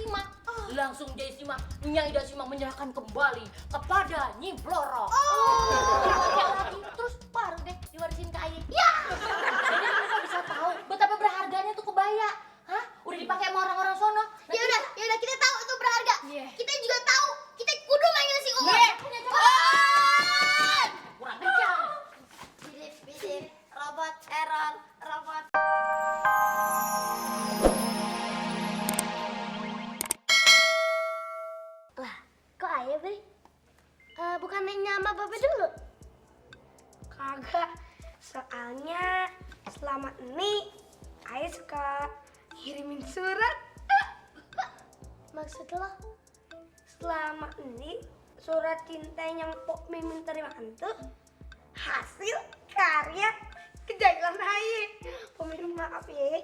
Sima. Langsung Jai Sima, Nyai Ida Sima menyerahkan kembali kepada Nyi Bloro. Lagi, terus baru deh diwarisin ke Aye. Ya. Jadi kita bisa tahu betapa berharganya tuh kebaya. Hah? Udah dipakai sama orang-orang sono. Ya udah kita tahu itu berharga. Kita juga tahu kita kudu manggil si Uun. Kurang kencang. Bidip, robot, error, robot. Lah, kok Ayah, Bri? Bukan nanya sama Babe dulu? Kagak, soalnya selama ini Ayah suka kirimin surat. Maksud lo? Selama ini surat cinta yang Pok Mimin terima itu hasil karya kejadian Ayah. Pok Mimin maaf ya.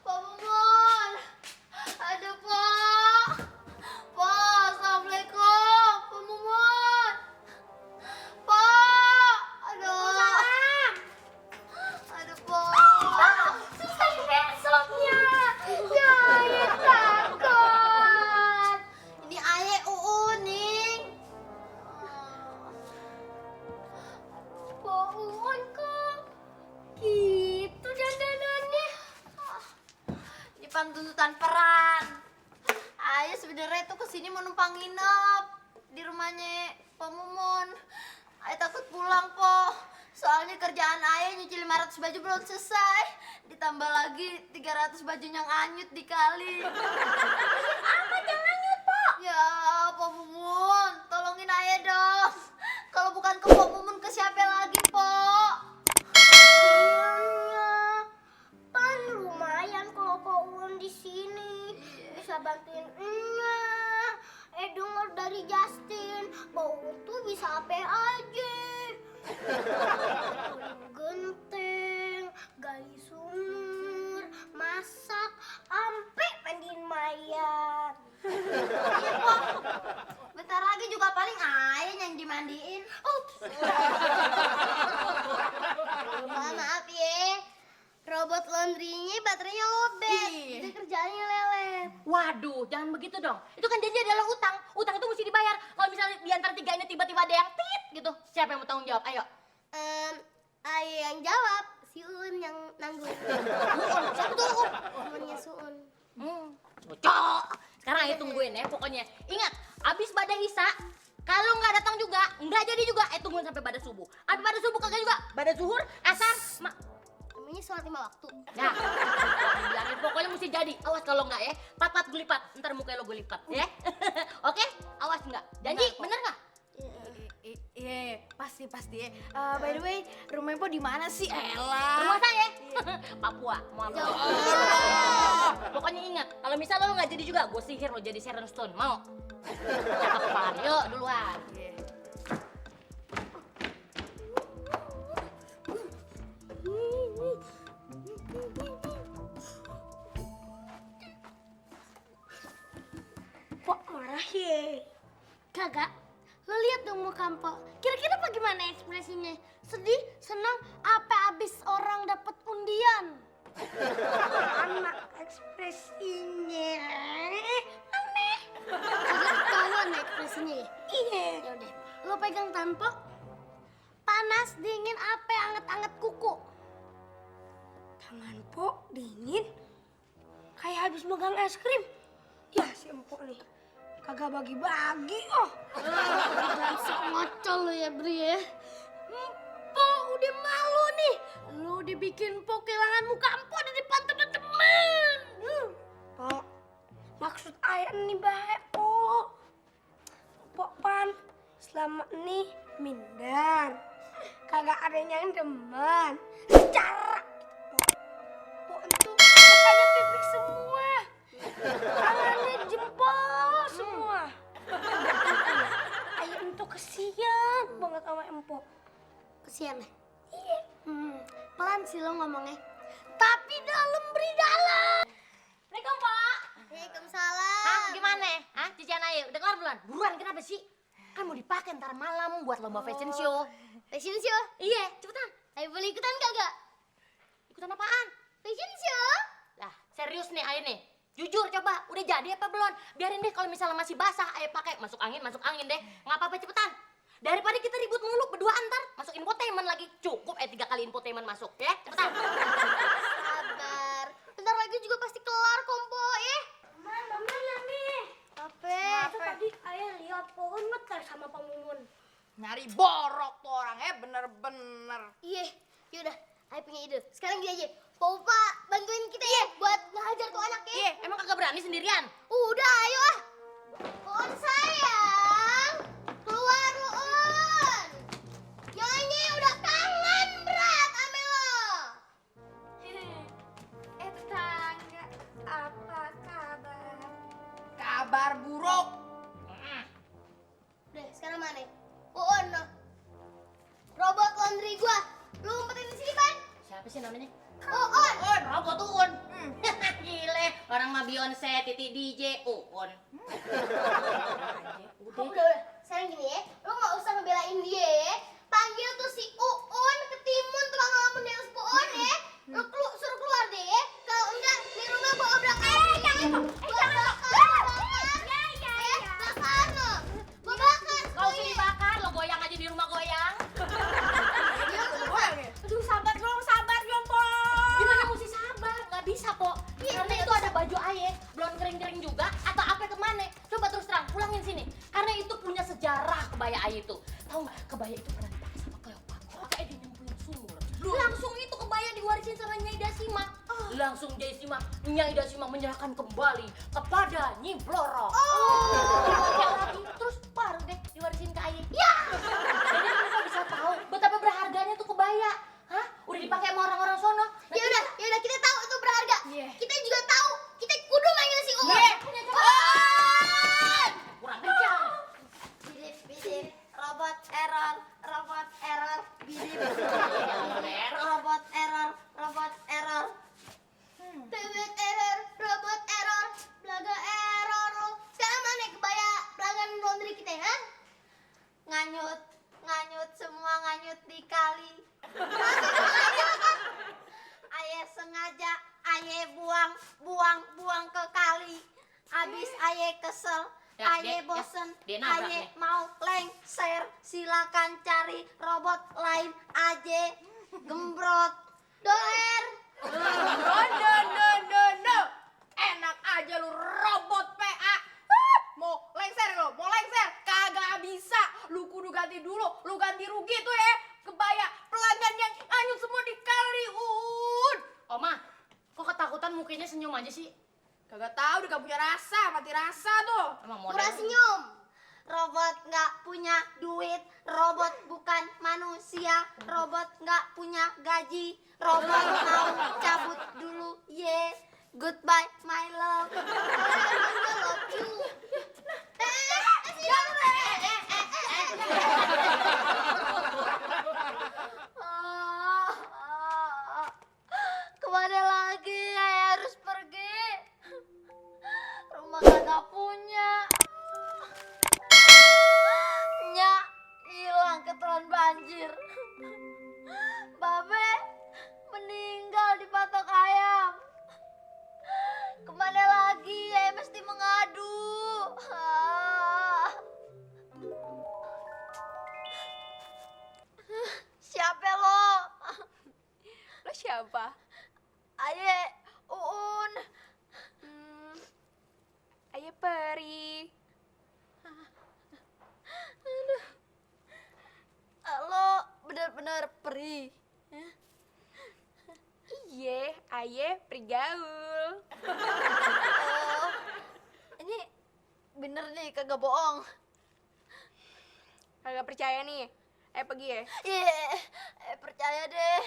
Pak Mumun. Aduh, Pak. Pak, Assalamualaikum. Pak Mumun. Pak. Aduh. Aduh, Pak. Susah besoknya. Jangan takut. Ini Ayah Uun, Ning. Pak Uun kok gitu dandanannya. Ini tuntutan peran. Ayah sebenarnya tuh kesini mau numpang nginep di rumahnya Pak Mumun. Ayah takut pulang, Po. Soalnya kerjaan Ayah nyuci 500 baju belum selesai. Ditambah lagi 300 baju yang anyut dikali. Apa yang anyut, Po? Ya, Pak Mumun, tolongin Ayah dong. Kalau bukan ke Pak Mumun, ke siapa lagi, Po? Kan lumayan kalau Pak Uun di sini bisa bantuin denger dari Justin, Pak Uun tuh bisa apa aja. Genteng, gali sumur, masak, ampe mandiin mayat. Iya, Pak. Bentar lagi juga paling Ayah yang dimandiin. Maaf ya. Robot laundry-nya baterainya lobet. Jadi kerjaannya lelet. Waduh, jangan begitu dong. Itu kan janji adalah utang. Utang itu mesti dibayar. Kalau misalnya di antara tiga ini tiba-tiba ada yang tit gitu, siapa yang mau tanggung jawab? Ayo. Ayah yang jawab, si Uun yang nanggung. Siapa tuh? Temennya Suun. Cocok. Sekarang ayo tungguin ya, pokoknya. Ingat, abis badai Isya, kalau nggak datang juga, nggak jadi juga, tungguin sampai badai subuh. Abis badai subuh kagak juga, badai zuhur, asar, Namanya sholat 5 waktu. Nah, bilangin pokoknya mesti jadi. Awas kalau nggak ya, pat-pat gue lipat. Ntar mukanya lo gue lipat ya. Oke? Awas nggak? Janji, bener nggak? Iya, pasti. By the way, rumahnya Po di mana sih? Elah. Rumah saya, Papua. Mau apa? Pokoknya ingat, kalau misalnya lo nggak jadi juga, gue sihir lo jadi Sharon Stone. Mau? Cakepan, yuk duluan. Pok marah ya. Kagak. Lo lihat dong muka Mpok. Kira-kira bagaimana ekspresinya? Sedih, senang, apa abis orang dapat undian? Anak ekspresinya. Aneh. Kagak ketahuan ekspresinya ya? Iya. Yaudah, lo pegang tangan Pok. Panas, dingin, apa anget-anget kuku? Tangan Pok dingin. Kayak habis megang es krim. Ya si Empok nih. Kagak bagi-bagi Langsung ngocol lo ya Bri ya. Mpok udah malu nih. Lo udah bikin Mpok kehilangan muka Mpok di depan teman-teman. Pok, maksud ayah nih baik Pok. Pok Pan, selama ini minder. Kagak ada yang demen. Secara Pok itu mukanya pipik semua. Tangannya jempol semua. Ayah itu kesian banget sama Empok. Kesian ya? Iya. Pelan sih lo ngomongnya. Tapi dalam beri dalam. Assalamualaikum, Pak. Waalaikumsalam. Hah, gimana? Hah, cician ayo, udah kelar belum? Buruan, kenapa sih? Kan mau dipakai ntar malam buat lomba fashion show. Fashion show? Iya, cepetan. Ayo boleh ikutan kagak? Ikutan apaan? Fashion show. Lah, serius nih Aye nih. Jujur coba, udah jadi apa belum? Biarin deh kalau misalnya masih basah, Aye pakai masuk angin deh. Nggak apa-apa cepetan. Daripada kita ribut mulu berdua antar, masuk infotainment lagi. Cukup 3 kali infotainment masuk ya. Cepetan. Sabar. Bentar lagi juga pasti kelar kompo ya. Teman nih. Apa? Tadi ayah lihat pohon ngetel sama Pak Mumun. Nyari borok tuh orang, bener-bener. Iya, yaudah, Ayo punya ide. Sekarang gini aja, Pak Upa bantuin kita ya buat ngajar tuh anak ya. Iya, emang kagak berani sendirian? Udah, ayo ah. Pohon sayang, keluar lu Un. Nyonya udah kangen berat ame lo. Tetangga, apa kabar? Kabar buruk. Udah, sekarang mana? Un, robot laundry gua. Lu umpetin di sini, Pan. Siapa sih namanya? Un. Robot Uun. Gile, orang mah Beyonce, Titi DJ, Uun. Udah. Sekarang gini ya, lu gak usah ngebelain dia ya. Panggil tuh si Uun ke Timun tukang ngelamun di atas pohon ya. Lu suruh keluar deh ya. Kalau enggak, di rumah gua obrak-abrik. Gua bakar lo. Gua bakar. Kau sih dibakar, lo goyang aja di rumah goyang. Aduh, sabar dong, Po. Gimana mesti sabar? Gak bisa, Po. Karena itu ada baju Aye, belum kering-kering juga, atau apa kemana? Coba terus terang, pulangin sini. Karena itu punya sejarah kebaya Aye itu. Tahu nggak? Kebaya itu pernah dipakai sama Cleopatra. Kayak dia nyemplung sumur. Langsung itu kebaya diwarisin sama Nyai Dasima. Langsung Dasima, Nyai Dasima menyerahkan kembali kepada Nyi Blorok. Dipakai lagi, terus baru deh diwarisin ke Aye. Ya. Jadi mereka bisa tahu betapa berharganya tuh kebaya. Hah? Udah dipakai sama orang-orang sono. Ya udah kita tahu itu berharga. Iya. Kita juga tahu. Kita kudu manggil si Uun. Iya, punya cara. Kurang kencang. Bidip, robot error, bidip. Error. Robot error. Bebet error, robot error, belaga error. Sekarang mana kebaya pelanggan laundry kita ya? Nganyut semua nganyut di kali. Aye sengaja, aye buang ke kali. Abis aye kesel, Ya, aye dia- bosen, dia nabrak aye nih. mau lengser. Silakan cari robot lain aja. Gembrot, doer. No. Enak aja lu robot PA. Mau lengser. Kagak bisa. Lu kudu ganti dulu. Lu ganti rugi tuh ya. Kebaya pelanggan yang anyut semua di kali, Un. Oma, kok ketakutan mukanya senyum aja sih? Kagak tahu, dia gak punya rasa, mati rasa tuh. Emang Murah modal. senyum. Robot nggak punya duit, robot bukan manusia, robot nggak punya gaji, robot mau cabut dulu, goodbye my love. I love you. Kemana lagi saya harus pergi? Rumah kagak punya. Nyak hilang ketelan banjir. Babe meninggal di patok ayam. Kemana lagi ya mesti mengadu. Siapa lo? Lo siapa? Aye, Uun. Ayo peri. Lo bener-bener peri. Iye, aye peri gaul. Oh, ini bener nih kagak bohong. Kagak percaya nih. Pergi ya. Percaya deh.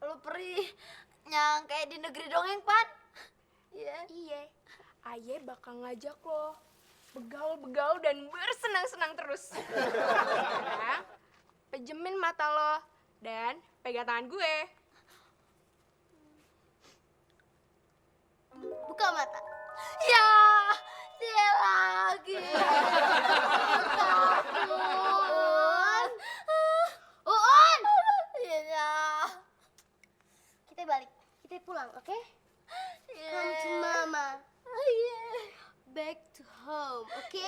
Lu peri yang kayak di negeri dongeng, Pan. Iya. Aye bakal ngajak lo begaul-begaul dan bersenang-senang terus. Sekarang, pejemin mata lo dan pegang tangan gue. Buka mata. Ya, dia lagi. Uun. Iya. Kita kita balik. Kita pulang, oke? Come to mama. Back to home, oke?